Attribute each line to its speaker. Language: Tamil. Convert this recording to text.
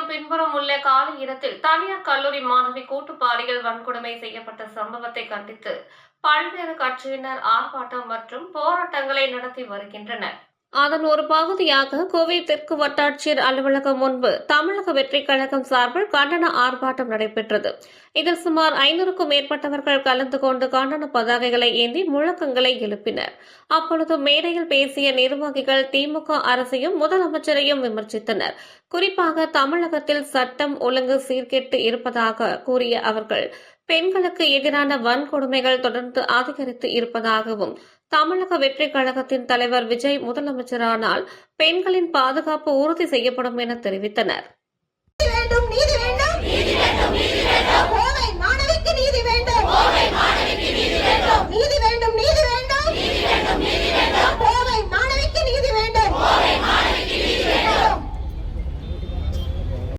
Speaker 1: நிலையம் பின்புறம் உள்ள காலி இடத்தில் தனியார் கல்லூரி மாணவி கூட்டுப்பாலியல் வன்கொடுமை செய்யப்பட்ட சம்பவத்தை கண்டித்து பல்வேறு கட்சியினர் ஆர்ப்பாட்டம் மற்றும் போராட்டங்களை நடத்தி வருகின்றனர். அதன் ஒரு பகுதியாக கோவை தெற்கு வட்டாட்சியர் அலுவலகம் முன்பு தமிழக வெற்றிக் கழகம் சார்பில் கண்டன ஆர்ப்பாட்டம் நடைபெற்றது. இதில் சுமார் 500க்கும் மேற்பட்டவர்கள் கலந்து கொண்டு கண்டன பதாகைகளை ஏந்தி முழக்கங்களை எழுப்பினர். அப்பொழுது மேடையில் பேசிய நிர்வாகிகள் திமுக அரசையும் முதலமைச்சரையும் விமர்சித்தனர். குறிப்பாக தமிழகத்தில் சட்டம் ஒழுங்கு சீர்கெட்டு இருப்பதாக கூறிய அவர்கள் பெண்களுக்கு எதிரான வன்கொடுமைகள் தொடர்ந்து அதிகரித்து இருப்பதாகவும் தமிழக வெற்றிக் கழகத்தின் தலைவர் விஜய் முதலமைச்சரானால் பெண்களின் பாதுகாப்பு உறுதி செய்யப்படும் என தெரிவித்தனர்.
Speaker 2: நீதி வேண்டும்.